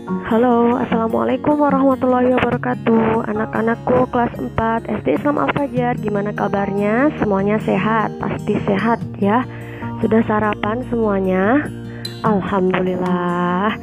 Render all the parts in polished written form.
Halo, Assalamualaikum warahmatullahi wabarakatuh. Anak-anakku kelas 4 SD Islam Al-Fajar, gimana kabarnya? Semuanya sehat? Pasti sehat ya. Sudah sarapan semuanya? Alhamdulillah.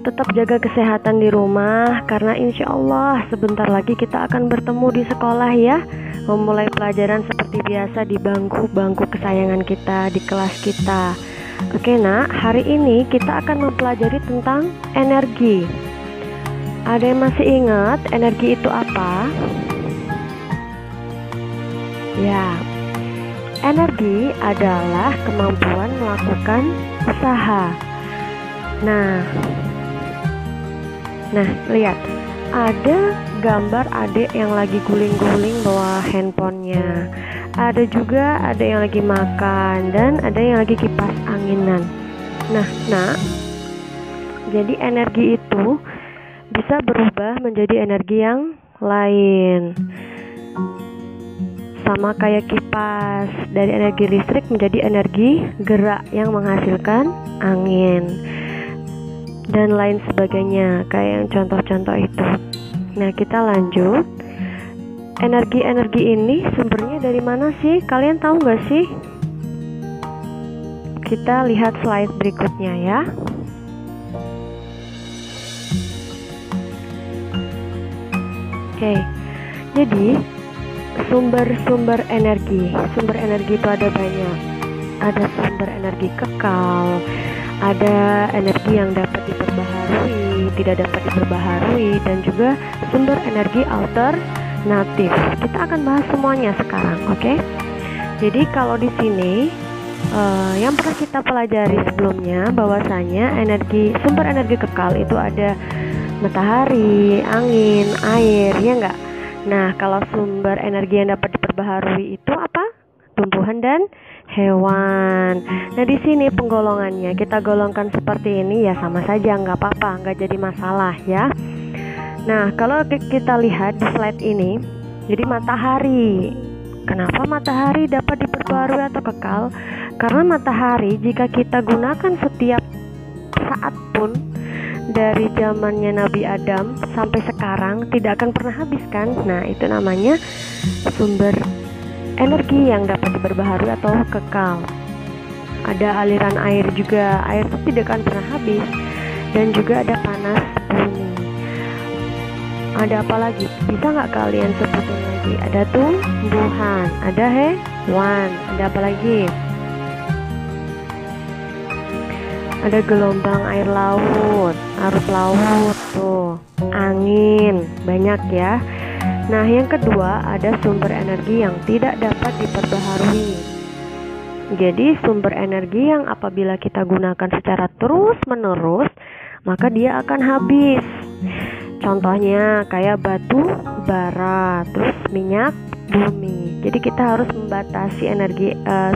Tetap jaga kesehatan di rumah, karena insya Allah sebentar lagi kita akan bertemu di sekolah ya. Memulai pelajaran seperti biasa di bangku-bangku kesayangan kita, di kelas kita. Oke nak, hari ini kita akan mempelajari tentang energi. Ada yang masih ingat energi itu apa? Ya, energi adalah kemampuan melakukan usaha. Nah, lihat, ada gambar adik yang lagi guling-guling bawa handphonenya. Ada yang lagi makan, dan ada yang lagi kipas anginan. Nah, jadi energi itu bisa berubah menjadi energi yang lain. Sama kayak kipas, dari energi listrik menjadi energi gerak yang menghasilkan angin dan lain sebagainya, kayak yang contoh-contoh itu. Nah, kita lanjut. Energi-energi ini sumbernya dari mana sih? Kalian tahu nggak sih? Kita lihat slide berikutnya ya. Oke, jadi sumber energi itu ada banyak. Ada sumber energi kekal, ada energi yang dapat diperbaharui, tidak dapat diperbaharui, dan juga sumber energi alternatif. Kita akan bahas semuanya sekarang, oke? Jadi kalau di sini yang pernah kita pelajari sebelumnya, bahwasanya sumber energi kekal itu ada matahari, angin, air, ya enggak? Nah, kalau sumber energi yang dapat diperbaharui itu apa? Tumbuhan dan hewan. Nah, di sini penggolongannya kita golongkan seperti ini ya, sama saja, nggak apa-apa, nggak jadi masalah ya. Nah, kalau kita lihat di slide ini, jadi matahari. Kenapa matahari dapat diperbarui atau kekal? Karena matahari jika kita gunakan setiap saat pun, dari zamannya Nabi Adam sampai sekarang tidak akan pernah habis kan? Nah, itu namanya sumber energi yang dapat diperbaharui atau kekal. Ada aliran air juga, air itu tidak akan pernah habis. Dan juga ada panas bumi. Ada apa lagi? Bisa nggak kalian sebutin lagi? Ada tumbuhan, ada hewan, ada apa lagi? Ada gelombang air laut, arus laut tuh, angin, banyak ya. Nah, yang kedua ada sumber energi yang tidak dapat diperbaharui. Jadi sumber energi yang apabila kita gunakan secara terus-menerus, maka dia akan habis. Contohnya kayak batu bara, terus minyak bumi. Jadi kita harus membatasi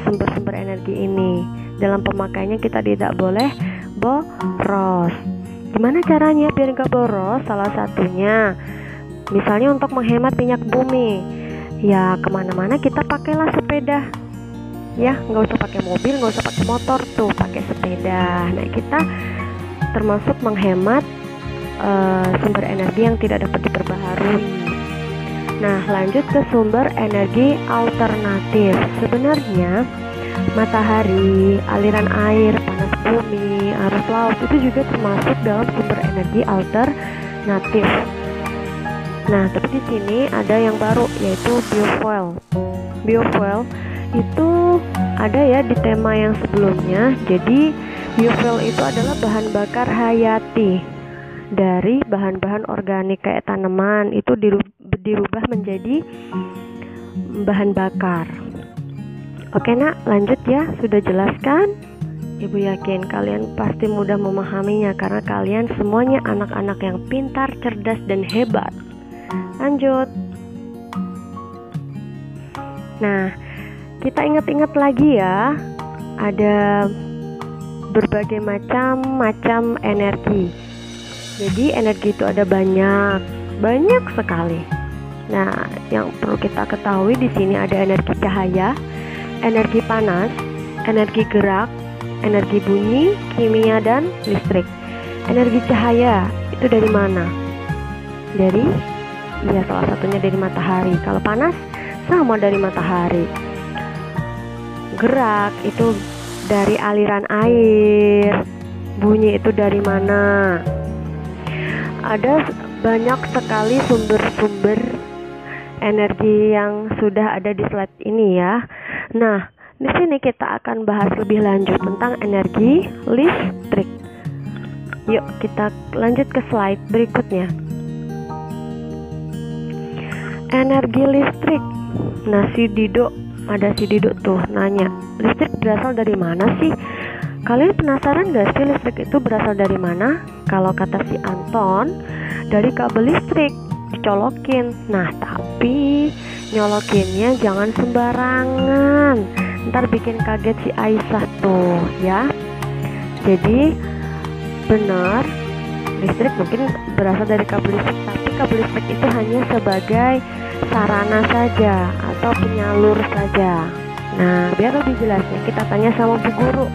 sumber-sumber energi ini. Dalam pemakaiannya kita tidak boleh boros. Gimana caranya biar nggak boros? Salah satunya, misalnya untuk menghemat minyak bumi, ya kemana-mana kita pakailah sepeda. Ya, nggak usah pakai mobil, nggak usah pakai motor tuh, pakai sepeda. Nah, kita termasuk menghemat sumber energi yang tidak dapat diperbaharui. Nah, lanjut ke sumber energi alternatif. Sebenarnya matahari, aliran air, panas bumi, arus laut itu juga termasuk dalam sumber energi alternatif. Nah, tapi di sini ada yang baru, yaitu biofuel. Biofuel itu ada ya di tema yang sebelumnya. Jadi biofuel itu adalah bahan bakar hayati dari bahan-bahan organik kayak tanaman, itu dirubah menjadi bahan bakar. Oke nak, lanjut ya. Sudah jelaskan? Ibu yakin kalian pasti mudah memahaminya, karena kalian semuanya anak-anak yang pintar, cerdas, dan hebat. Lanjut. Nah, kita ingat-ingat lagi ya, ada berbagai macam energi. Jadi energi itu ada banyak sekali. Nah, yang perlu kita ketahui di sini ada energi cahaya, energi panas, energi gerak, energi bunyi, kimia, dan listrik. Energi cahaya itu dari mana? Salah satunya dari matahari. Kalau panas sama dari matahari. Gerak itu dari aliran air. Bunyi itu dari mana? Ada banyak sekali sumber-sumber energi yang sudah ada di slide ini ya. Nah, di sini kita akan bahas lebih lanjut tentang energi listrik. Yuk kita lanjut ke slide berikutnya. Energi listrik. Nah, ada si Dido tuh nanya, listrik berasal dari mana sih? Kalian penasaran gak sih listrik itu berasal dari mana? Kalau kata si Anton, dari kabel listrik dicolokin. Nah, tapi nyolokinnya jangan sembarangan, ntar bikin kaget si Aisyah tuh ya. Jadi benar, listrik mungkin berasal dari kabel listrik, tapi kabel listrik itu hanya sebagai sarana saja atau penyalur saja. Nah, biar lebih jelasnya kita tanya sama Bu Guru.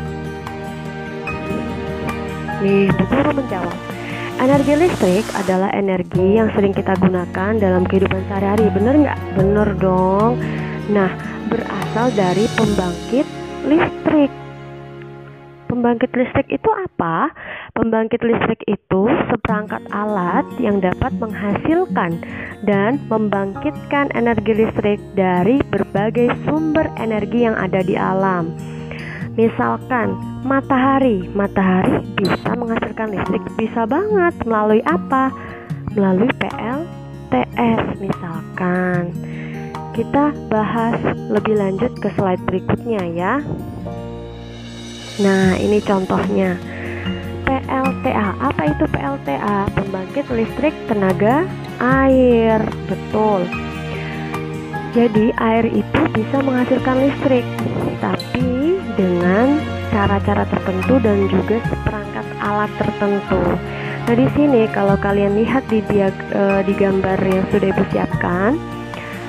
Nih, Bu Guru menjawab, energi listrik adalah energi yang sering kita gunakan dalam kehidupan sehari-hari. Bener nggak? Bener dong. Nah, berasal dari pembangkit listrik. Pembangkit listrik itu apa? Pembangkit listrik itu seperangkat alat yang dapat menghasilkan dan membangkitkan energi listrik dari berbagai sumber energi yang ada di alam. Misalkan matahari bisa menghasilkan listrik, bisa banget. Melalui apa? Melalui PLTS misalkan. Kita bahas lebih lanjut ke slide berikutnya ya. Nah, ini contohnya PLTA. Apa itu PLTA? Pembangkit listrik tenaga air. Betul. Jadi air itu bisa menghasilkan listrik, tapi dengan cara-cara tertentu dan juga seperangkat alat tertentu. Nah, di sini kalau kalian lihat di gambar yang sudah Ibu siapkan,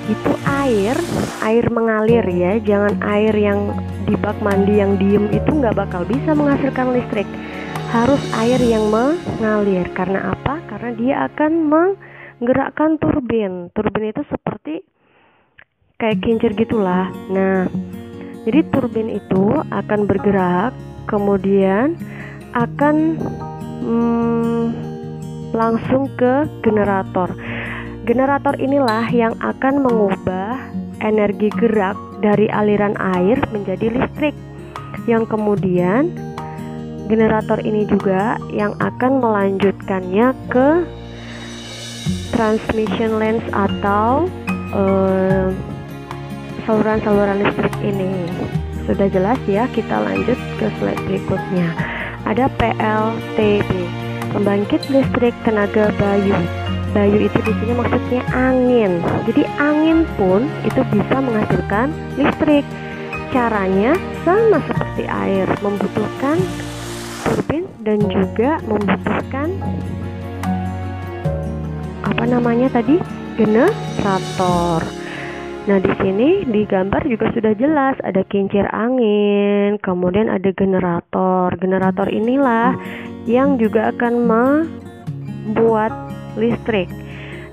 itu air mengalir ya, jangan air yang di bak mandi yang diem, itu nggak bakal bisa menghasilkan listrik. Harus air yang mengalir. Karena apa? Karena dia akan menggerakkan turbin. Turbin itu seperti kayak kincir gitulah. Nah, jadi turbin itu akan bergerak, kemudian akan langsung ke generator. Generator inilah yang akan mengubah energi gerak dari aliran air menjadi listrik, yang kemudian generator ini juga yang akan melanjutkannya ke transmission lines atau saluran-saluran listrik ini. Sudah jelas ya, kita lanjut ke slide berikutnya. Ada PLTB, pembangkit listrik tenaga bayu. Bayu itu di sini maksudnya angin. Jadi angin pun itu bisa menghasilkan listrik. Caranya sama seperti air, membutuhkan turbin dan juga membutuhkan generator. Nah, di sini di gambar juga sudah jelas ada kincir angin, kemudian ada generator. Generator inilah yang juga akan membuat listrik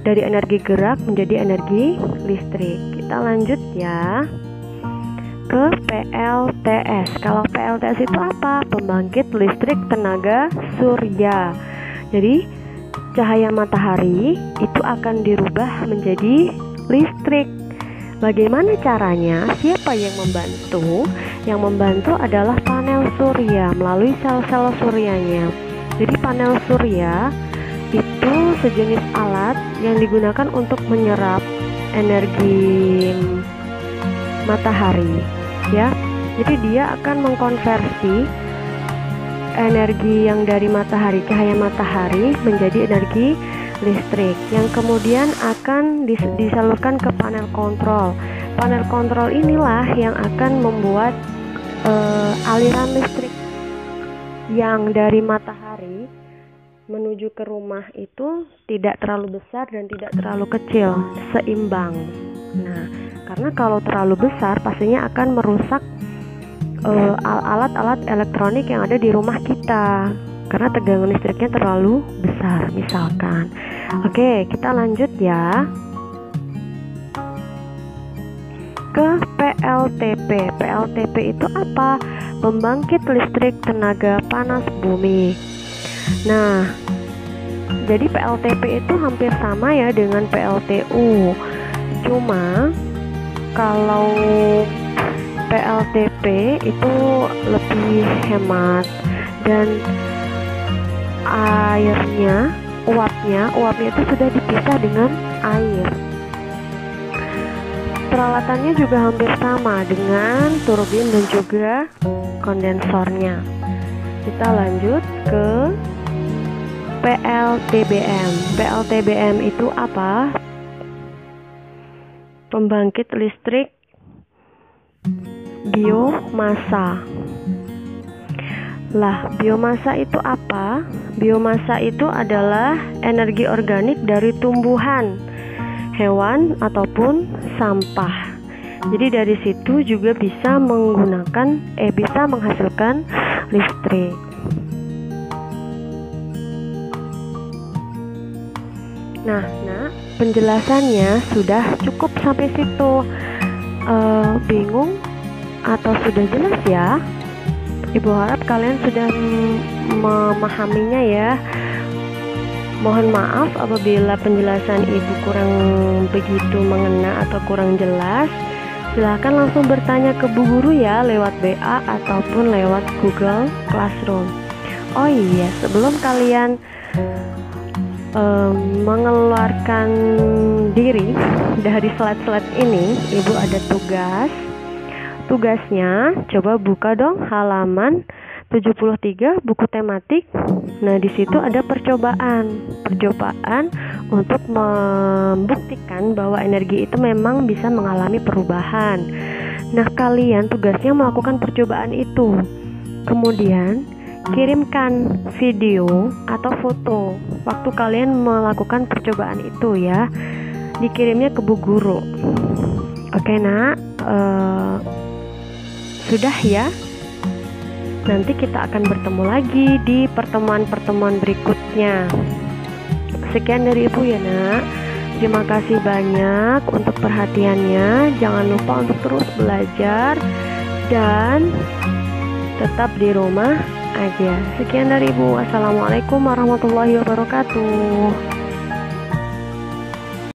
dari energi gerak menjadi energi listrik. Kita lanjut ya ke PLTS. Kalau PLTS itu apa? Pembangkit listrik tenaga surya. Jadi cahaya matahari itu akan dirubah menjadi listrik. Bagaimana caranya? Siapa yang membantu? Yang membantu adalah panel surya melalui sel-sel suryanya. Jadi panel surya itu sejenis alat yang digunakan untuk menyerap energi matahari ya. Jadi dia akan mengkonversi energi yang dari matahari, cahaya matahari, menjadi energi listrik yang kemudian akan disalurkan ke panel kontrol. Panel kontrol inilah yang akan membuat aliran listrik yang dari matahari menuju ke rumah itu tidak terlalu besar dan tidak terlalu kecil, seimbang. Nah, karena kalau terlalu besar pastinya akan merusak alat-alat elektronik yang ada di rumah kita. karena tegangan listriknya terlalu besar misalkan. Oke, kita lanjut ya ke PLTP. PLTP itu apa? Pembangkit listrik tenaga panas bumi. Nah, jadi PLTP itu hampir sama ya dengan PLTU. Cuma kalau PLTP itu lebih hemat dan airnya, uapnya itu sudah dipisah dengan air. Peralatannya juga hampir sama dengan turbin dan juga kondensornya. Kita lanjut ke PLTBM. PLTBM itu apa? Pembangkit listrik biomasa. Lah, biomasa itu apa? Biomasa itu adalah energi organik dari tumbuhan, hewan ataupun sampah. Jadi dari situ juga bisa menghasilkan listrik. Nah, penjelasannya sudah cukup sampai situ. Bingung atau sudah jelas ya? Ibu harap kalian sudah memahaminya ya. Mohon maaf apabila penjelasan ibu kurang begitu mengena atau kurang jelas. Silahkan langsung bertanya ke Bu Guru ya lewat BA ataupun lewat Google Classroom. Oh iya, sebelum kalian mengeluarkan diri dari slide-slide ini, ibu ada tugas. Tugasnya coba buka dong halaman 73 buku tematik. Nah, di situ ada percobaan untuk membuktikan bahwa energi itu memang bisa mengalami perubahan. Nah, kalian tugasnya melakukan percobaan itu. Kemudian kirimkan video atau foto waktu kalian melakukan percobaan itu ya. Dikirimnya ke Bu Guru. Oke nak, sudah ya. Nanti kita akan bertemu lagi di pertemuan-pertemuan berikutnya. Sekian dari ibu ya nak. Terima kasih banyak untuk perhatiannya. Jangan lupa untuk terus belajar dan tetap di rumah aja. Sekian dari ibu. Assalamualaikum warahmatullahi wabarakatuh.